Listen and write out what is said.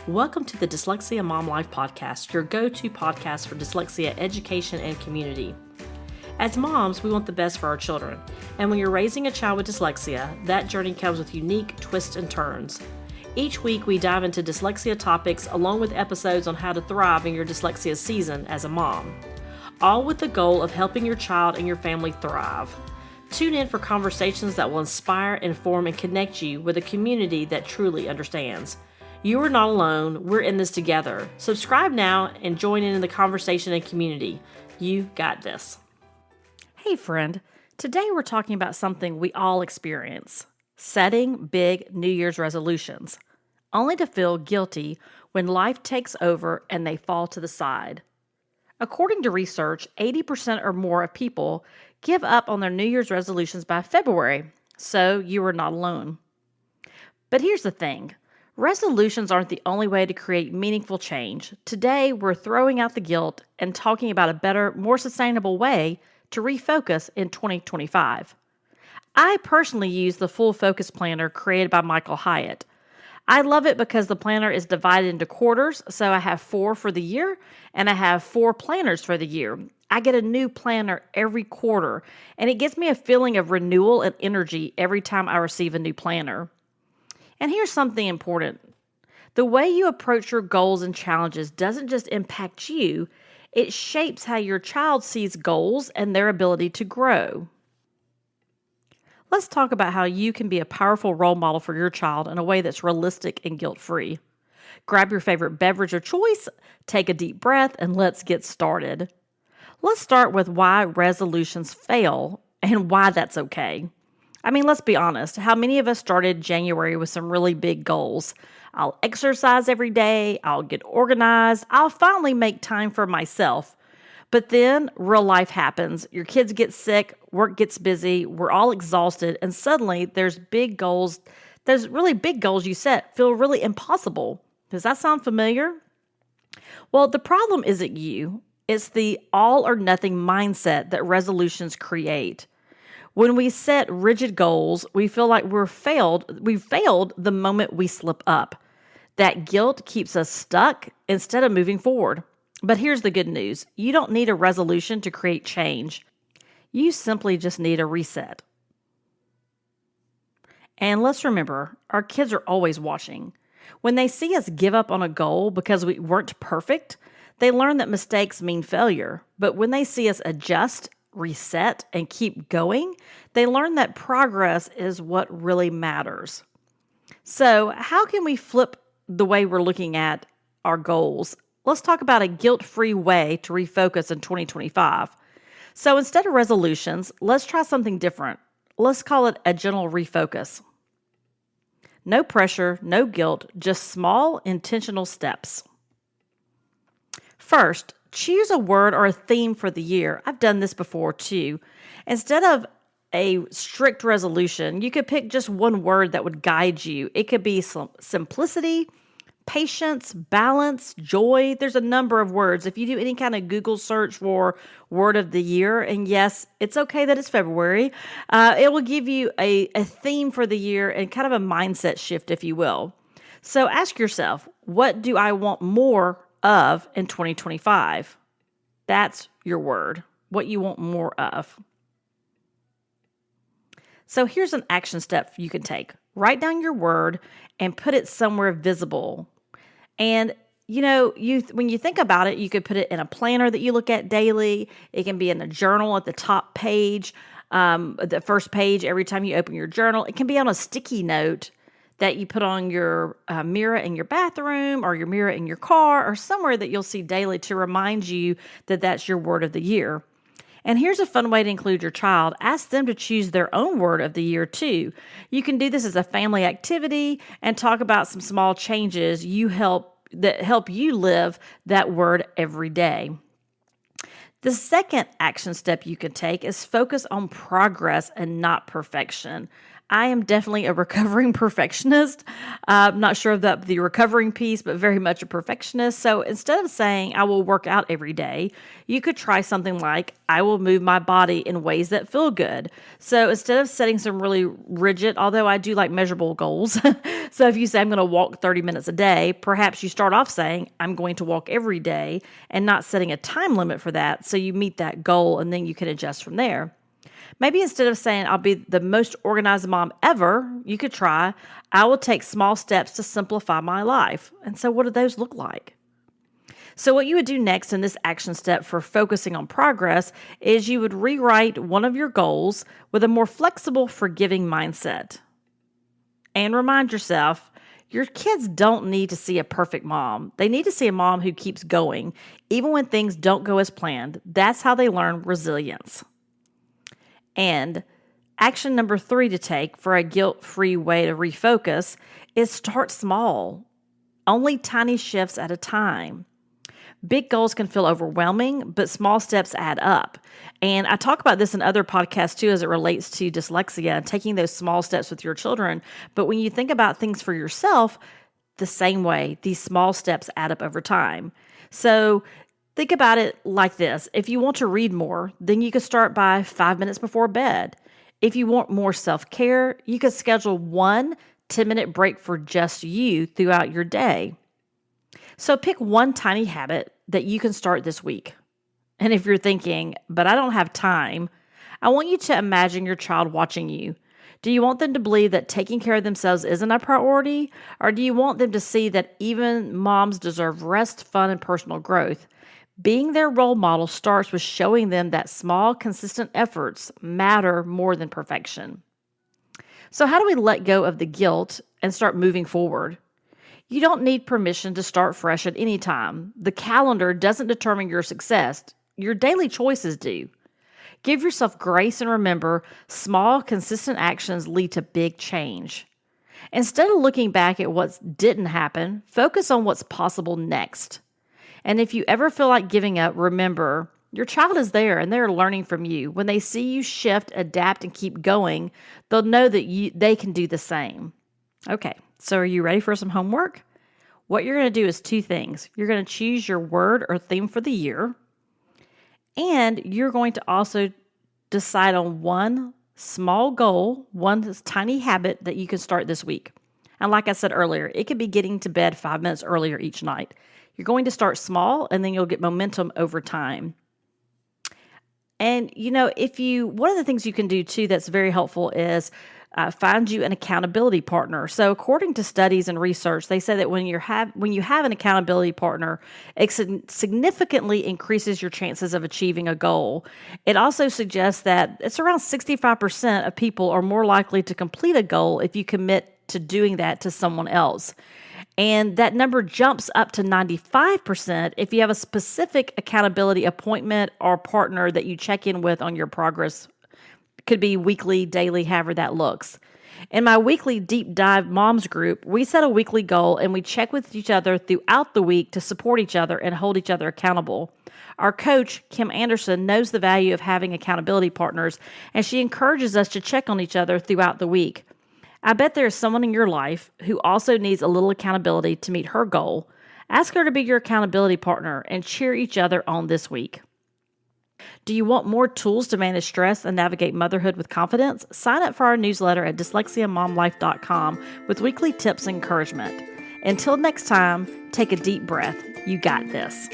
Welcome to the Dyslexia Mom Life Podcast, your go-to podcast for dyslexia education and community. As moms, we want the best for our children, and when you're raising a child with dyslexia, that journey comes with unique twists and turns. Each week, we dive into dyslexia topics along with episodes on how to thrive in your dyslexia season as a mom, all with the goal of helping your child and your family thrive. Tune in for conversations that will inspire, inform, and connect you with a community that truly understands. You are not alone. We're in this together. Subscribe now and join in the conversation and community. You got this. Hey friend, today we're talking about something we all experience: setting big New Year's resolutions, only to feel guilty when life takes over and they fall to the side. According to research, 80% or more of people give up on their New Year's resolutions by February, so you are not alone. But here's the thing. Resolutions aren't the only way to create meaningful change. Today, we're throwing out the guilt and talking about a better, more sustainable way to refocus in 2025. I personally use the Full Focus Planner created by Michael Hyatt. I love it because the planner is divided into quarters, so I have 4 for the year, and I have 4 planners for the year. I get a new planner every quarter, and it gives me a feeling of renewal and energy every time I receive a new planner. And here's something important. The way you approach your goals and challenges doesn't just impact you, it shapes how your child sees goals and their ability to grow. Let's talk about how you can be a powerful role model for your child in a way that's realistic and guilt-free. Grab your favorite beverage of choice, take a deep breath, and let's get started. Let's start with why resolutions fail and why that's okay. I mean, let's be honest. How many of us started January with some really big goals? I'll exercise every day. I'll get organized. I'll finally make time for myself. But then real life happens. Your kids get sick. Work gets busy. We're all exhausted. And suddenly there's big goals. There's really big goals you set feel really impossible. Does that sound familiar? Well, the problem isn't you. It's the all or nothing mindset that resolutions create. When we set rigid goals, we feel like we've failed the moment we slip up. That guilt keeps us stuck instead of moving forward. But here's the good news. You don't need a resolution to create change. You simply just need a reset. And let's remember, our kids are always watching. When they see us give up on a goal because we weren't perfect, they learn that mistakes mean failure. But when they see us adjust, reset, and keep going, they learn that progress is what really matters. So, how can we flip the way we're looking at our goals? Let's talk about a guilt-free way to refocus in 2025. So, instead of resolutions, let's try something different. Let's call it a gentle refocus. No pressure, no guilt, just small, intentional steps. First, choose a word or a theme for the year. I've done this before too. Instead of a strict resolution, you could pick just one word that would guide you. It could be simplicity, patience, balance, joy. There's a number of words. If you do any kind of Google search for word of the year, and yes, it's okay that it's February, it will give you a theme for the year and kind of a mindset shift, if you will. So ask yourself, what do I want more of in 2025? That's your word, what you want more of. So here's an action step you can take. Write down your word and put it somewhere visible. And when you think about it, you could put it in a planner that you look at daily. It can be in a journal at the top page, the first page every time you open your journal. It can be on a sticky note that you put on your mirror in your bathroom or your mirror in your car or somewhere that you'll see daily to remind you that that's your word of the year. And here's a fun way to include your child. Ask them to choose their own word of the year too. You can do this as a family activity and talk about some small changes that help you live that word every day. The second action step you can take is focus on progress and not perfection. I am definitely a recovering perfectionist. I'm not sure of the recovering piece, but very much a perfectionist. So instead of saying I will work out every day, you could try something like I will move my body in ways that feel good. So instead of setting some really rigid, although I do like measurable goals. So if you say I'm going to walk 30 minutes a day, perhaps you start off saying I'm going to walk every day and not setting a time limit for that. So you meet that goal and then you can adjust from there. Maybe instead of saying, I'll be the most organized mom ever, you could try, I will take small steps to simplify my life. And so what do those look like? So what you would do next in this action step for focusing on progress is you would rewrite one of your goals with a more flexible, forgiving mindset. And remind yourself, your kids don't need to see a perfect mom. They need to see a mom who keeps going, even when things don't go as planned. That's how they learn resilience. And action number 3 to take for a guilt-free way to refocus is start small, only tiny shifts at a time. Big goals can feel overwhelming, but small steps add up. And I talk about this in other podcasts too as it relates to dyslexia and taking those small steps with your children. But when you think about things for yourself, the same way, these small steps add up over time. So think about it like this. If you want to read more, then you could start by 5 minutes before bed. If you want more self-care, you could schedule 1 10-minute break for just you throughout your day. So pick one tiny habit that you can start this week. And if you're thinking, but I don't have time, I want you to imagine your child watching you. Do you want them to believe that taking care of themselves isn't a priority? Or do you want them to see that even moms deserve rest, fun, and personal growth? Being their role model starts with showing them that small, consistent efforts matter more than perfection. So how do we let go of the guilt and start moving forward? You don't need permission to start fresh at any time. The calendar doesn't determine your success. Your daily choices do. Give yourself grace and remember, small, consistent actions lead to big change. Instead of looking back at what didn't happen, focus on what's possible next. And if you ever feel like giving up, remember, your child is there and they're learning from you. When they see you shift, adapt, and keep going, they'll know that they can do the same. Okay, so are you ready for some homework? What you're going to do is 2 things. You're going to choose your word or theme for the year, and you're going to also decide on one small goal, one tiny habit that you can start this week. And like I said earlier, it could be getting to bed 5 minutes earlier each night. You're going to start small, and then you'll get momentum over time. And, one of the things you can do too that's very helpful is find you an accountability partner. So according to studies and research, they say that when you have an accountability partner, it significantly increases your chances of achieving a goal. It also suggests that it's around 65% of people are more likely to complete a goal if you commit to doing that to someone else. And that number jumps up to 95% if you have a specific accountability appointment or partner that you check in with on your progress. Could be weekly, daily, however that looks. In my weekly deep dive moms group, we set a weekly goal and we check with each other throughout the week to support each other and hold each other accountable. Our coach, Kim Anderson, knows the value of having accountability partners, and she encourages us to check on each other throughout the week. I bet there is someone in your life who also needs a little accountability to meet her goal. Ask her to be your accountability partner and cheer each other on this week. Do you want more tools to manage stress and navigate motherhood with confidence? Sign up for our newsletter at dyslexiamomlife.com with weekly tips and encouragement. Until next time, take a deep breath. You got this.